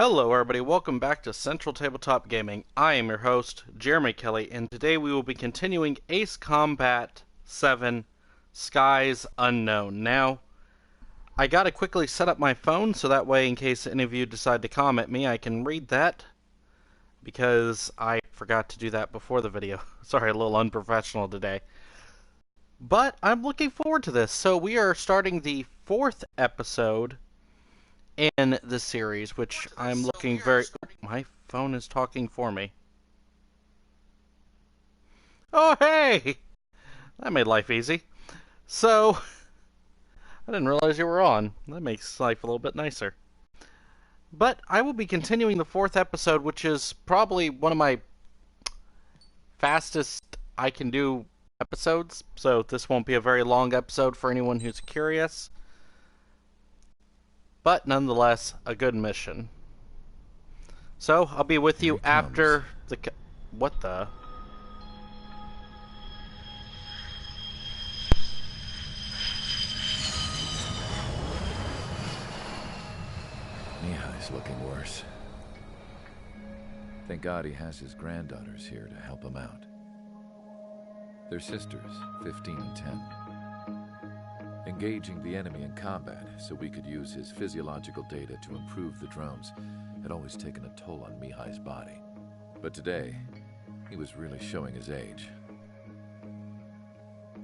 Hello everybody, welcome back to Central Tabletop Gaming. I am your host, Jeremy Kelly, and today we will be continuing Ace Combat 7, Skies Unknown. Now, I gotta quickly set up my phone so that way in case any of you decide to comment me, I can read that, because I forgot to do that before the video. Sorry, a little unprofessional today. But I'm looking forward to this. So we are starting the 4th episode in the series, which I'm looking very... Oh, my phone is talking for me. Oh, hey! That made life easy. So, I didn't realize you were on. That makes life a little bit nicer. But I will be continuing the 4th episode, which is probably one of my fastest I can do episodes. So this won't be a very long episode for anyone who's curious. But nonetheless, a good mission. So, I'll be with you after the... What the... Mihai's looking worse. Thank God he has his granddaughters here to help him out. They're sisters, 15 and 10. Engaging the enemy in combat so we could use his physiological data to improve the drones had always taken a toll on Mihai's body. But today, he was really showing his age.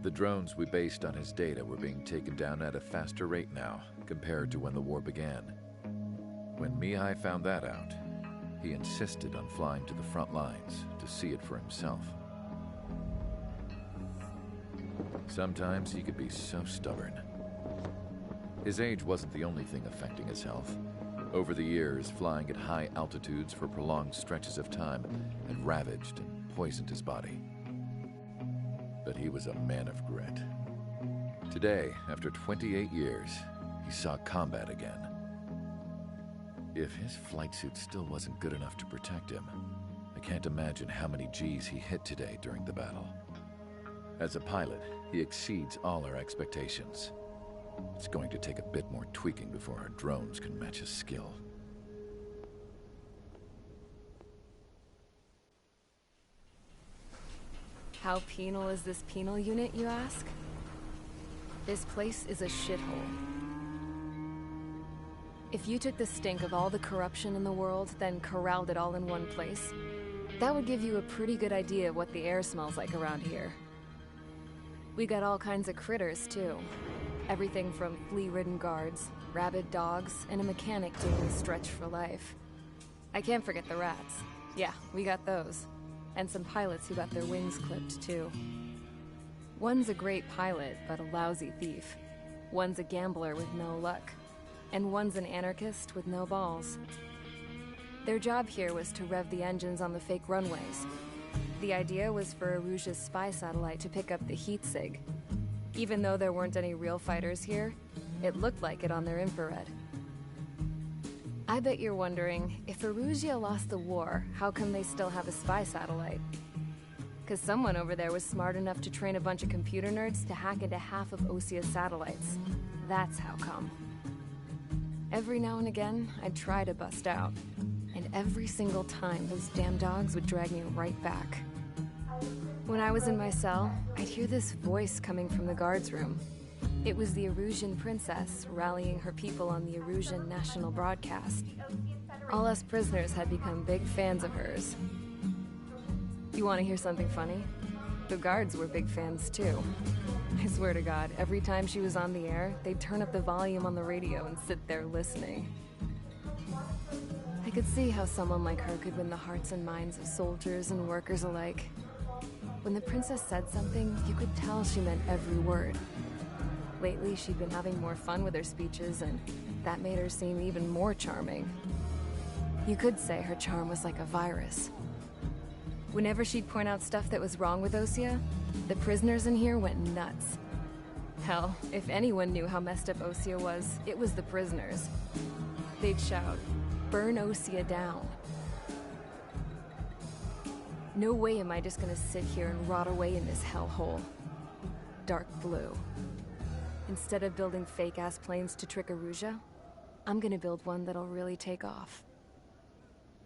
The drones we based on his data were being taken down at a faster rate now compared to when the war began. When Mihai found that out, he insisted on flying to the front lines to see it for himself. Sometimes he could be so stubborn. His age wasn't the only thing affecting his health. Over the years, flying at high altitudes for prolonged stretches of time had ravaged and poisoned his body. But he was a man of grit. Today, after 28 years, he saw combat again. If his flight suit still wasn't good enough to protect him, I can't imagine how many Gs he hit today during the battle. As a pilot, he exceeds all our expectations. It's going to take a bit more tweaking before our drones can match his skill. How penal is this penal unit, you ask? This place is a shithole. If you took the stink of all the corruption in the world, then corralled it all in one place, that would give you a pretty good idea of what the air smells like around here. We got all kinds of critters, too. Everything from flea-ridden guards, rabid dogs, and a mechanic doing stretch for life. I can't forget the rats. Yeah, we got those. And some pilots who got their wings clipped, too. One's a great pilot, but a lousy thief. One's a gambler with no luck. And one's an anarchist with no balls. Their job here was to rev the engines on the fake runways. The idea was for Aruja's spy satellite to pick up the heat sig. Even though there weren't any real fighters here, it looked like it on their infrared. I bet you're wondering, if Aruja lost the war, how come they still have a spy satellite? 'Cause someone over there was smart enough to train a bunch of computer nerds to hack into half of Osia's satellites. That's how come. Every now and again, I'd try to bust out. And every single time, those damn dogs would drag me right back. When I was in my cell, I'd hear this voice coming from the guards room. It was the Arusian princess rallying her people on the Arusian national broadcast. All us prisoners had become big fans of hers. You want to hear something funny? The guards were big fans too. I swear to God, every time she was on the air, they'd turn up the volume on the radio and sit there listening. I could see how someone like her could win the hearts and minds of soldiers and workers alike. When the princess said something, you could tell she meant every word. Lately, she'd been having more fun with her speeches, and that made her seem even more charming. You could say her charm was like a virus. Whenever she'd point out stuff that was wrong with Osia, the prisoners in here went nuts. Hell, if anyone knew how messed up Osia was, it was the prisoners. They'd shout, "Burn Osia down." No way am I just gonna sit here and rot away in this hellhole. Dark blue. Instead of building fake-ass planes to trick Aruja, I'm gonna build one that'll really take off.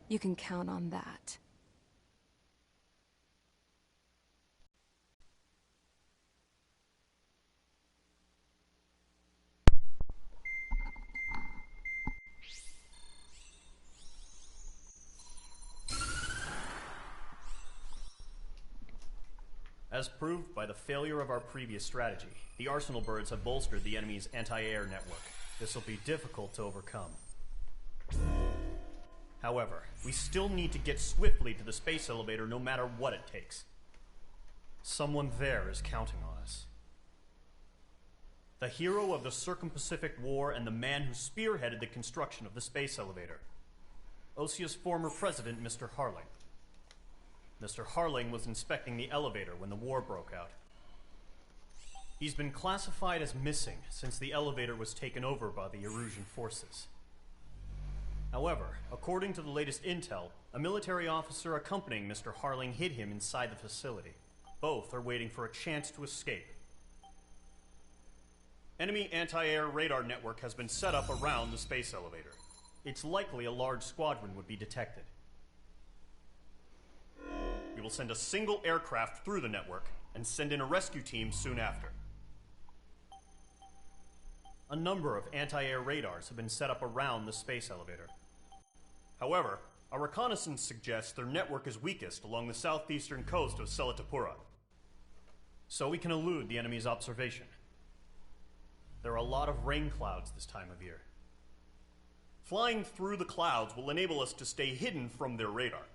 You can count on that. As proved by the failure of our previous strategy, the Arsenal birds have bolstered the enemy's anti-air network. This will be difficult to overcome. However, we still need to get swiftly to the space elevator no matter what it takes. Someone there is counting on us. The hero of the Circum-Pacific War and the man who spearheaded the construction of the space elevator. Osia's former president, Mr. Harling. Mr. Harling was inspecting the elevator when the war broke out. He's been classified as missing since the elevator was taken over by the Erusian forces. However, according to the latest intel, a military officer accompanying Mr. Harling hid him inside the facility. Both are waiting for a chance to escape. Enemy anti-air radar network has been set up around the space elevator. It's likely a large squadron would be detected. We will send a single aircraft through the network and send in a rescue team soon after. A number of anti-air radars have been set up around the space elevator. However, our reconnaissance suggests their network is weakest along the southeastern coast of Selatapura, so we can elude the enemy's observation. There are a lot of rain clouds this time of year. Flying through the clouds will enable us to stay hidden from their radar.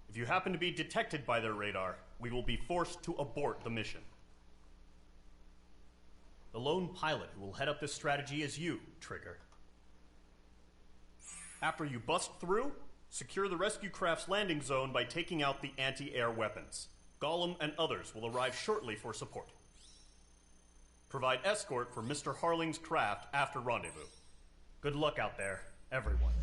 If you happen to be detected by their radar, we will be forced to abort the mission. The lone pilot who will head up this strategy is you, Trigger. After you bust through, secure the rescue craft's landing zone by taking out the anti-air weapons. Gollum and others will arrive shortly for support. Provide escort for Mr. Harling's craft after rendezvous. Good luck out there, everyone.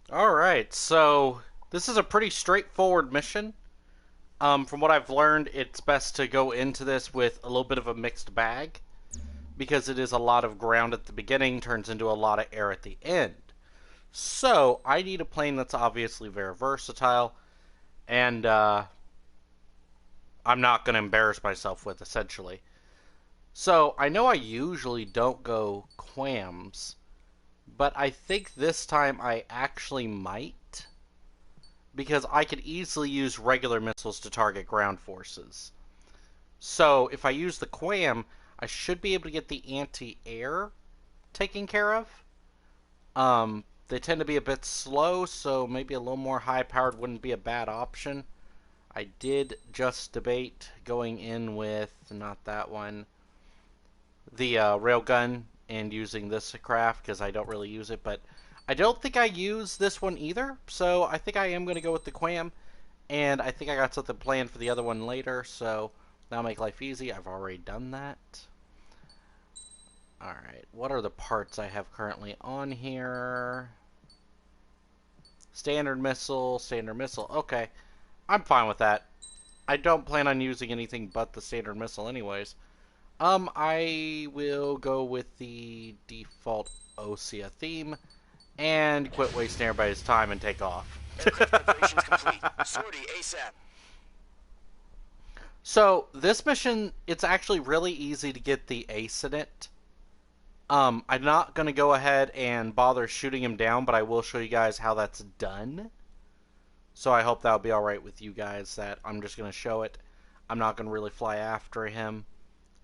Alright, so this is a pretty straightforward mission. From what I've learned, it's best to go into this with a little bit of a mixed bag, because it is a lot of ground at the beginning, turns into a lot of air at the end. So, I need a plane that's obviously very versatile, and I'm not going to embarrass myself with, essentially. So, I know I usually don't go quams, but I think this time I actually might, because I could easily use regular missiles to target ground forces. So, if I use the quam, I should be able to get the anti-air taken care of. They tend to be a bit slow, so maybe a little more high-powered wouldn't be a bad option. I did just debate going in with, not that one, the railgun and using this craft, because I don't really use it, but I don't think I use this one either, so I think I am going to go with the quam, and I think I got something planned for the other one later, so that'll make life easy. I've already done that. Alright, what are the parts I have currently on here? Standard missile, okay. I'm fine with that. I don't plan on using anything but the standard missile anyways. I will go with the default Osia theme and quit wasting everybody's time and take off. Aircraft preparations complete. Sortie ASAP. So, this mission, it's actually really easy to get the ace in it. I'm not going to go ahead and bother shooting him down, but I will show you guys how that's done. So I hope that'll be alright with you guys, that I'm just going to show it. I'm not going to really fly after him.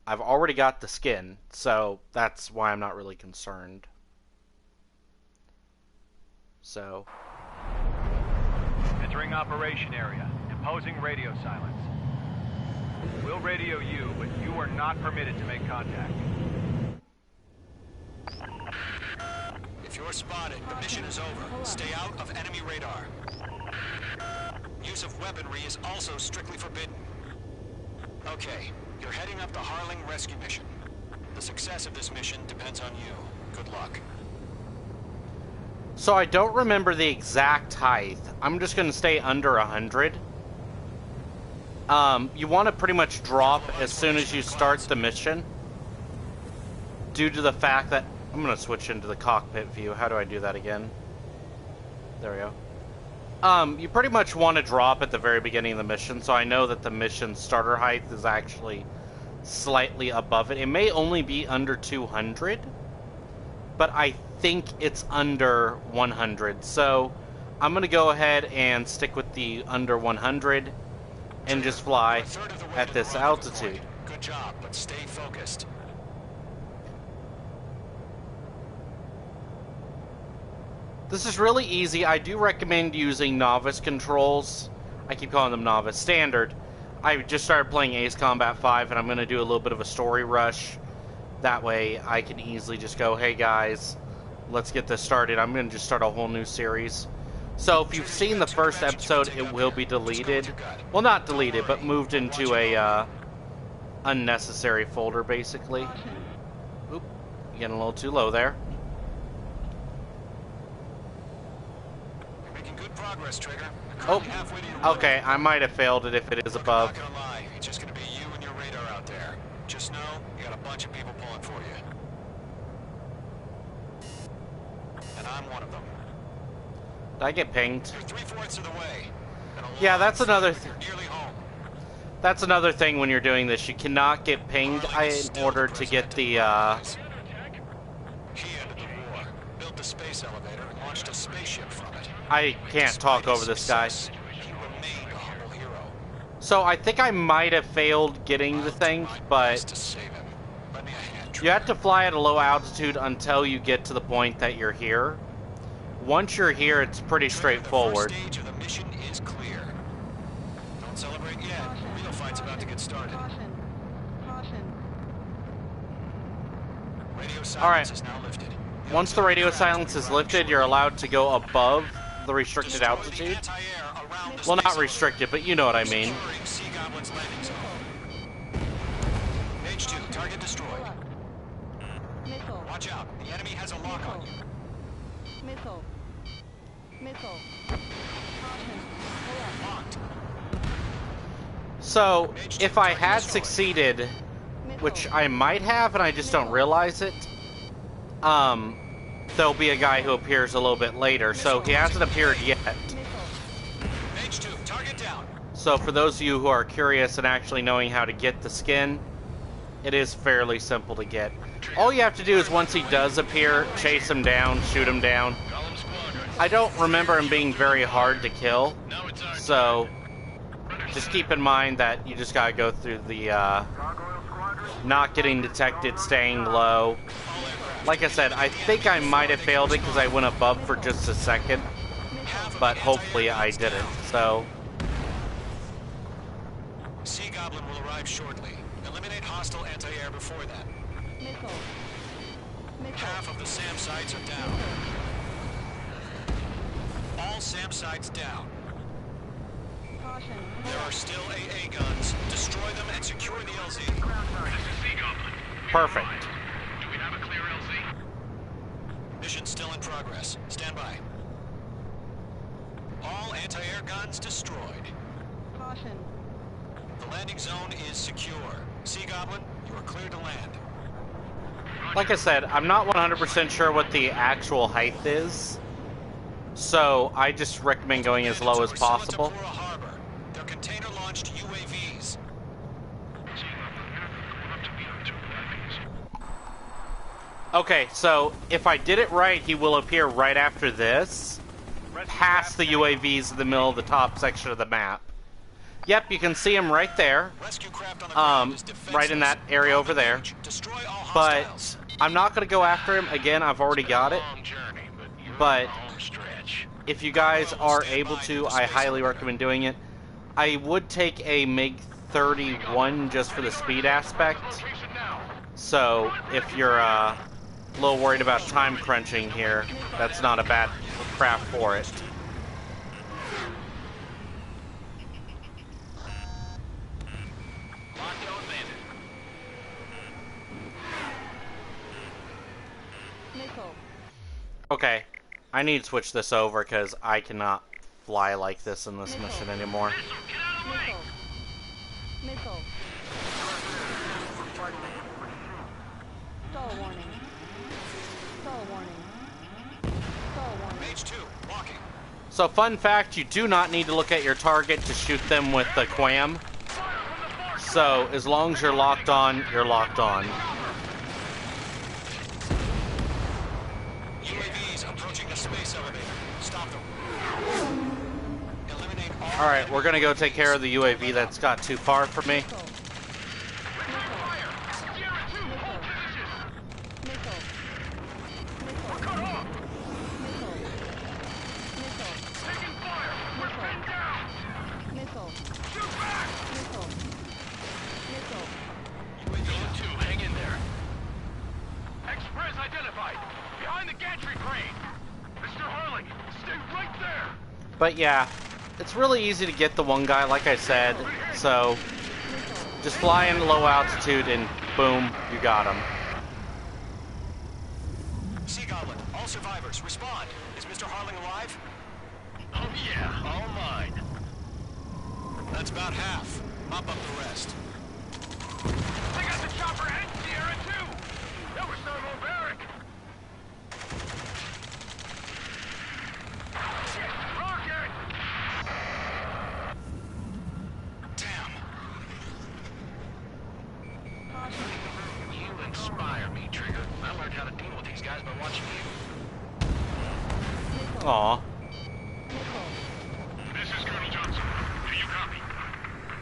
I've already got the skin, so that's why I'm not really concerned. So. Entering operation area. Imposing radio silence. We'll radio you, but you are not permitted to make contact. If you're spotted, the mission is over. Stay out of enemy radar. Use of weaponry is also strictly forbidden. Okay, you're heading up the Harling rescue mission. The success of this mission depends on you. Good luck. So I don't remember the exact height. I'm just going to stay under 100. You want to pretty much drop as soon as you start the mission. due to the fact that I'm gonna switch into the cockpit view. How do I do that again? There we go. You pretty much want to drop at the very beginning of the mission, so I know that the mission starter height is actually slightly above it. It may only be under 200, but I think it's under 100. So I'm gonna go ahead and stick with the under 100 and just fly at this altitude. Good job, but stay focused. This is really easy. I do recommend using novice controls. I keep calling them novice. Standard. I just started playing Ace Combat 5, and I'm going to do a little bit of a story rush. That way, I can easily just go, hey guys, let's get this started. I'm going to just start a whole new series. So if you've seen the first episode, it will be deleted. Well, not deleted, but moved into a unnecessary folder, basically. Oop, getting a little too low there. Progress, Trigger. Oh, okay, I might have failed it if it is above. I'm not gonna lie. It's just gonna be you and your radar out there. Just know you got a bunch of people pulling for you. And I'm one of them. Did I get pinged? You're 3/4 of the way. Yeah, that's another nearly home. That's another thing when you're doing this. You cannot get pinged in order to get the He ended the war, built the space elevator, and launched a spaceship from it. I can't talk over this guy. He remained a humble hero. So I think I might have failed getting the thing, but To save him. Lend me a hand, you have to fly at a low altitude until you get to the point that you're here. Once you're here, it's pretty straightforward. The first stage of the mission is clear. Don't celebrate yet. Real fight's about to get started. Radio silence is now lifted. Once the radio silence is lifted, you're allowed to go above the restricted Destroy the altitude. anti-air around the Well, not space restricted, but you know what I mean. Securing Sea Goblin's landing zone. Page 2, target destroyed. Watch out, the enemy has a lock on you. Locked. So, if I had succeeded, which I might have and I just don't realize it, there'll be a guy who appears a little bit later, so he hasn't appeared yet. Page 2, target down. So for those of you who are curious and actually knowing how to get the skin, it is fairly simple to get. All you have to do is once he does appear, chase him down, shoot him down. I don't remember him being very hard to kill, so just keep in mind that you just gotta go through the, not getting detected, staying low. Like I said, I think I might have failed it because I went above for just a second, but hopefully I didn't, so. Sea Goblin will arrive shortly. Eliminate hostile anti-air before that. Half of the SAM sites are down. All SAM sites down. There are still AA guns. Destroy them and secure the LZ. Perfect. Do we have a clear LZ? Mission still in progress. Stand by. All anti-air guns destroyed. The landing zone is secure. Sea Goblin, you are cleared to land. Like I said, I'm not 100% sure what the actual height is, so I just recommend going as low as possible. Pearl Harbor. They're container-launched UAVs. Okay, so if I did it right, he will appear right after this, past the UAVs in the middle of the top section of the map. Yep, you can see him right there, Rescue craft on the ground is right in that area over there. Destroy all But hostiles. I'm not going to go after him. Again, I've already got it. But if you guys are able to, I highly recommend doing it. I would take a MiG-31 just for the speed aspect. So if you're a little worried about time crunching here, that's not a bad craft for it. Okay, I need to switch this over because I cannot fly like this in this mission anymore. Stall warning. Stall warning. Stall warning. Mage 2, walking. So fun fact, you do not need to look at your target to shoot them with the QAM. So as long as you're locked on, you're locked on. UAVs approaching the space elevator. Stop them. Eliminate all. Alright, we're gonna go take care of the UAV that's got too far from me. But yeah, it's really easy to get the one guy, like I said, so just fly in low altitude and boom, you got him. Sea Goblin, all survivors, respond. Is Mr. Harling alive? Oh yeah, all mine. That's about half. Mop up the rest. I got the chopper and Sierra too. That was so barbaric. Rocket! Damn. You inspire me, Trigger. I learned how to deal with these guys by watching you. Aw. This is Colonel Johnson. Do you copy?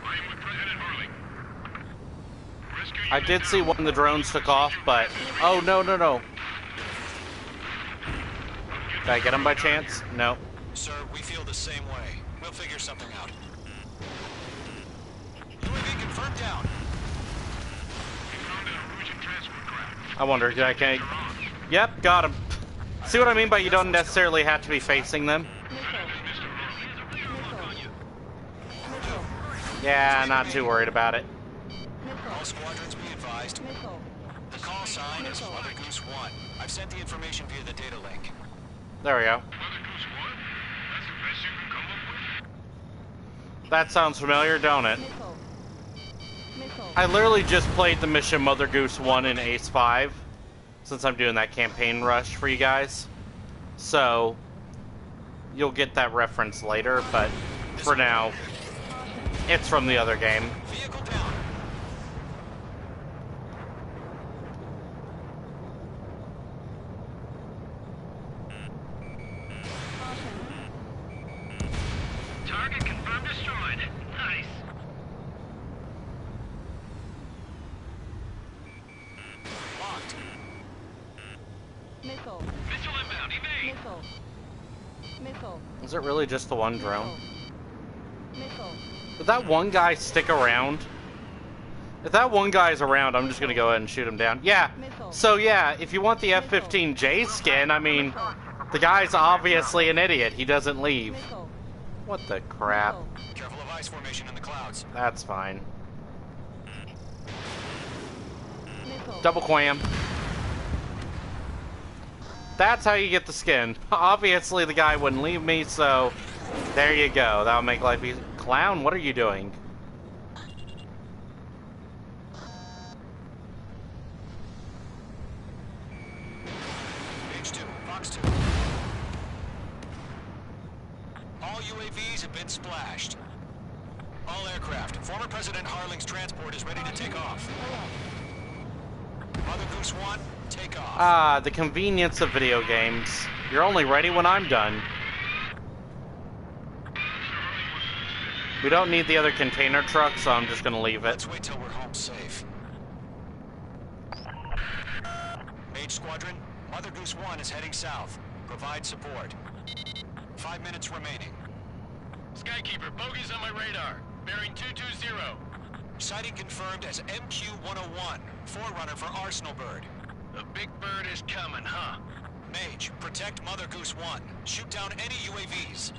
I am with President Harling. Rescue I did see one of the drones took off, but... Oh, no, no, no. Did I get him by chance? No. Sir, we feel the same way. We'll figure something out. UAV confirmed down. I wonder, did I can... Yep, got him. See what I mean by you don't necessarily have to be facing them? Yeah, not too worried about it. All squadrons be advised. The call sign is Mother Goose 1. I've sent the information via the data link. There we go. That sounds familiar, don't it? I literally just played the mission Mother Goose 1 in Ace 5, since I'm doing that campaign rush for you guys. So, you'll get that reference later, but for now, it's from the other game. Vehicle down. Target confirmed destroyed. Nice. Locked. Missile. Missile inbound. Evade. Missile. Missile. Is it really just the one drone? Missile. Did that one guy stick around? If that one guy's around, I'm just gonna go ahead and shoot him down. Yeah, so yeah, if you want the F-15J skin, I mean, the guy's obviously an idiot. He doesn't leave. Missile. What the crap? Careful of ice formation in the clouds. That's fine. Missile. Double QAM. That's how you get the skin. Obviously, the guy wouldn't leave me, so there you go. That'll make life easy. Clown, what are you doing? Page 2, Fox 2. All UAVs have been splashed. All aircraft. Former President Harling's transport is ready to take off. Mother Goose 1, take off. Ah, the convenience of video games. You're only ready when I'm done. We don't need the other container truck, so I'm just gonna leave it. Let's wait till we're home safe. Mage Squadron, Mother Goose 1 is heading south. Provide support. 5 minutes remaining. Skykeeper, bogeys on my radar. Bearing 220. Sighting confirmed as MQ-101, forerunner for Arsenal Bird. The big bird is coming, huh? Mage, protect Mother Goose 1. Shoot down any UAVs.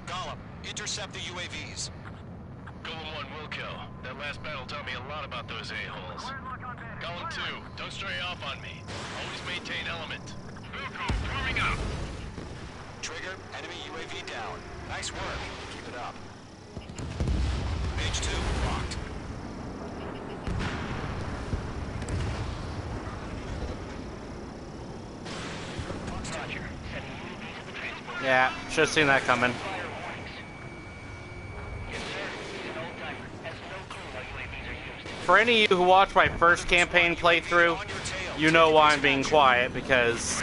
Gollum, intercept the UAVs. Golem 1 will kill. That last battle taught me a lot about those a-holes. Golem 2, don't stray off on me. Always maintain element. Wilco, forming up. Trigger, enemy UAV down. Nice work. Keep it up. Mage 2, locked. Yeah, should have seen that coming. For any of you who watched my first campaign playthrough, you know why I'm being quiet, because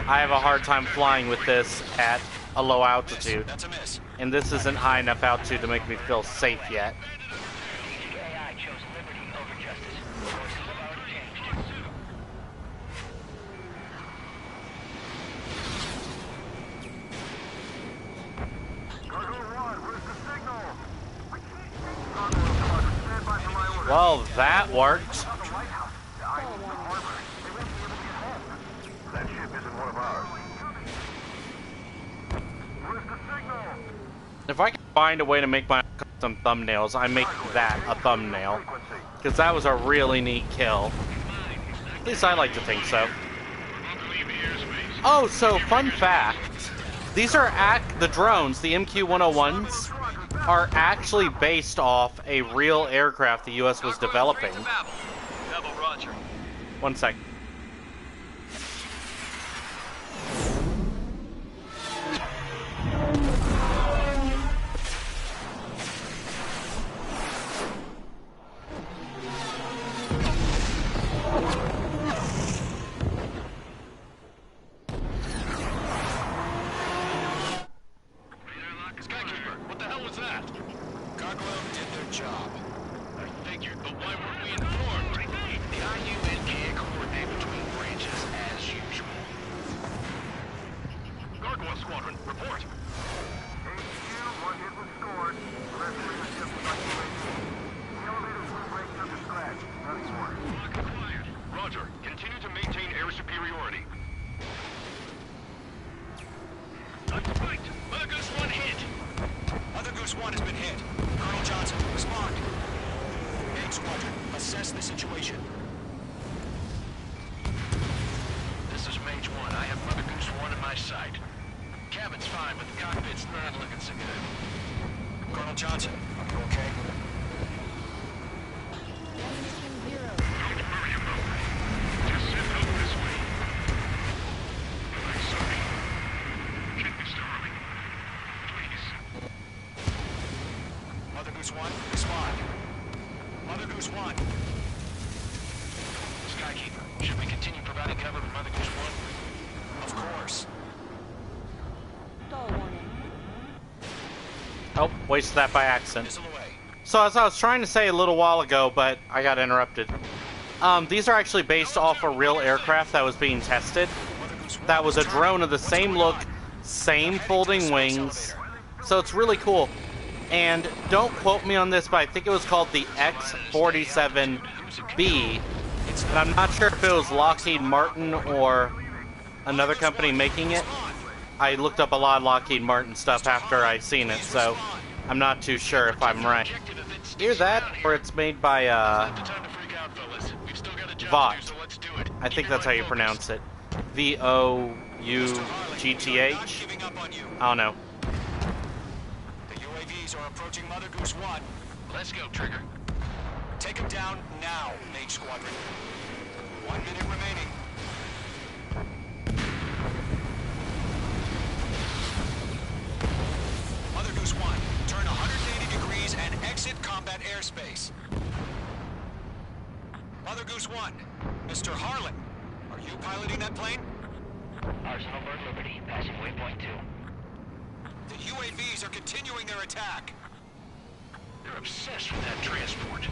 I have a hard time flying with this at a low altitude. That's a miss. And this isn't high enough altitude to make me feel safe yet. Well, that worked. If I can find a way to make my custom thumbnails, I make that a thumbnail. Because that was a really neat kill. At least I like to think so. Oh, so fun fact. These are the drones, the MQ-101s, are actually based off a real aircraft the U.S. was developing. One sec. Oh, wasted that by accident. So as I was trying to say a little while ago, but I got interrupted. These are actually based off a real aircraft that was being tested. That was a drone of the same look, same folding wings. So it's really cool. And don't quote me on this, but I think it was called the X-47B. And I'm not sure if it was Lockheed Martin or another company making it. I looked up a lot of Lockheed Martin stuff after I seen it, so I'm not too sure if I'm right. Either that, or it's made by, VOUGTH. I think that's how you pronounce it. V-O-U-G-T-H? I don't know. The UAVs are approaching Mother Goose 1. Let's go, Trigger. Take them down now, Mage Squadron. 1 minute remaining. Mother Goose 1, turn 180 degrees and exit combat airspace. Mother Goose 1, Mr. Harlan, are you piloting that plane? Arsenal Bird Liberty, passing waypoint 2. The UAVs are continuing their attack. They're obsessed with that transport.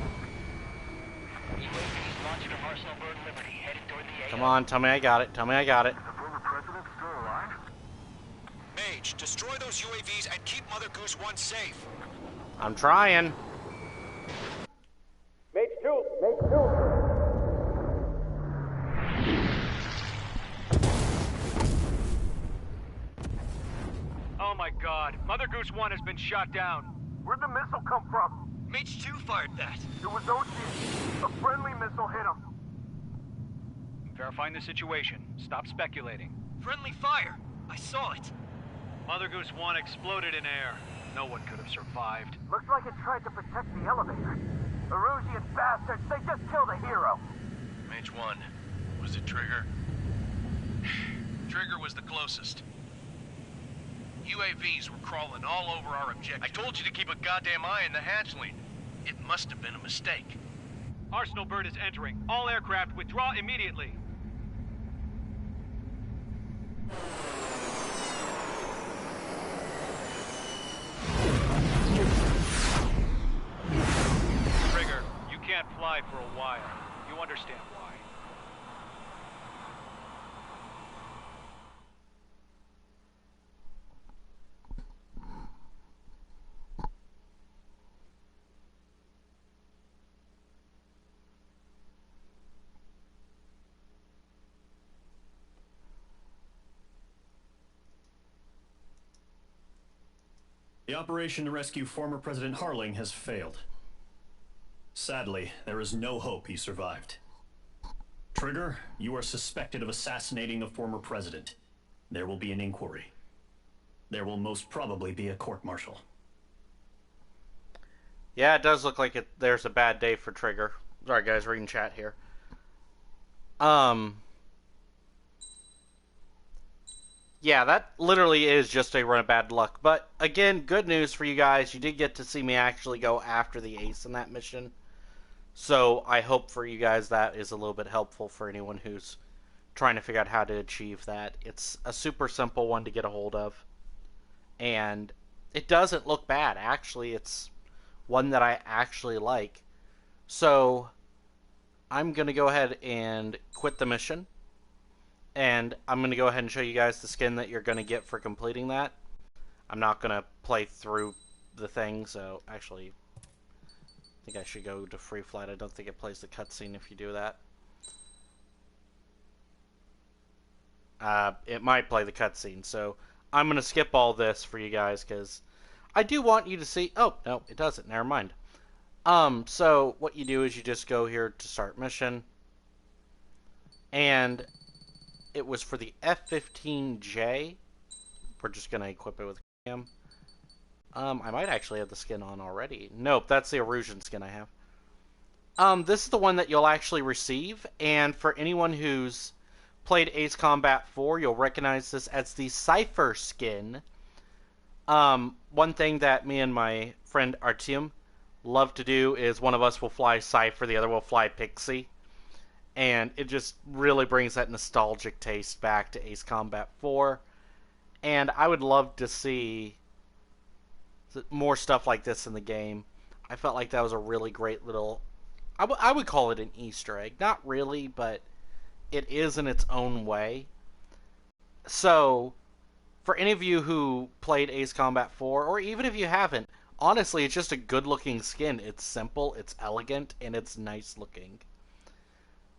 UAVs launched from Arsenal Bird Liberty, headed toward the AO. Come on, tell me I got it. Tell me I got it. Mage, destroy those UAVs and keep Mother Goose 1 safe. I'm trying. Mage 2! Mage 2! Oh my god, Mother Goose 1 has been shot down. Where'd the missile come from? Mage 2 fired that. It was Ocean. A friendly missile hit him. Verifying the situation. Stop speculating. Friendly fire. I saw it. Mother Goose 1 exploded in air. No one could have survived. Looks like it tried to protect the elevator. Erusian bastards, they just killed a hero. Mage 1. Was it Trigger? Trigger was the closest. UAVs were crawling all over our objective. I told you to keep a goddamn eye on the hatchling. It must have been a mistake. Arsenal bird is entering. All aircraft withdraw immediately. Trigger, you can't fly for a while. You understand why. The operation to rescue former President Harling has failed. Sadly, there is no hope he survived. Trigger, you are suspected of assassinating the former president. There will be an inquiry. There will most probably be a court-martial. Yeah, it does look like there's a bad day for Trigger. Sorry guys, reading chat here. Yeah, that literally is just a run of bad luck. But, again, good news for you guys. You did get to see me actually go after the ace in that mission. So, I hope for you guys that is a little bit helpful for anyone who's trying to figure out how to achieve that. It's a super simple one to get a hold of. And it doesn't look bad. Actually, it's one that I actually like. So, I'm going to go ahead and quit the mission. And I'm going to go ahead and show you guys the skin that you're going to get for completing that. I'm not going to play through the thing, so actually, I think I should go to free flight. I don't think it plays the cutscene if you do that. It might play the cutscene, so I'm going to skip all this for you guys, because I do want you to see... Oh, no, it doesn't. Never mind. So what you do is you just go here to start mission, and... it was for the F-15J. We're just going to equip it with cam. I might actually have the skin on already. Nope, that's the Erusian skin I have. This is the one that you'll actually receive. And for anyone who's played Ace Combat 4, you'll recognize this as the Cypher skin. One thing that me and my friend Artyom love to do is one of us will fly Cypher, the other will fly Pixie. And it just really brings that nostalgic taste back to Ace Combat 4. And I would love to see more stuff like this in the game. I felt like that was a really great little... I would call it an Easter egg. Not really, but it is in its own way. So, for any of you who played Ace Combat 4, or even if you haven't, honestly, it's just a good-looking skin. It's simple, it's elegant, and it's nice-looking.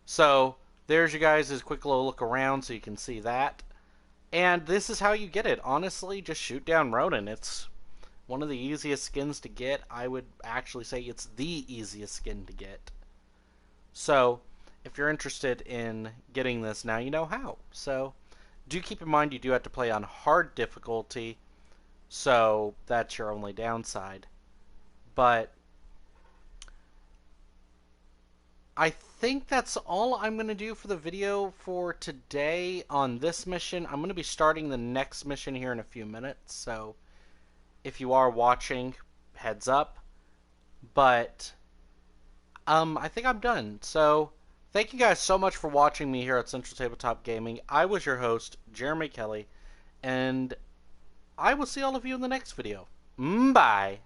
So, there's you guys' quick little look around so you can see that. And this is how you get it. Honestly, just shoot down Ronin. It's one of the easiest skins to get. I would actually say it's the easiest skin to get. So, if you're interested in getting this, now you know how. So, do keep in mind you do have to play on hard difficulty. So, that's your only downside. But... I think that's all I'm going to do for the video for today on this mission. I'm going to be starting the next mission here in a few minutes, so if you are watching, heads up. But I think I'm done. So thank you guys so much for watching me here at Central Tabletop Gaming. I was your host, Jeremy Kelly, and I will see all of you in the next video. Bye!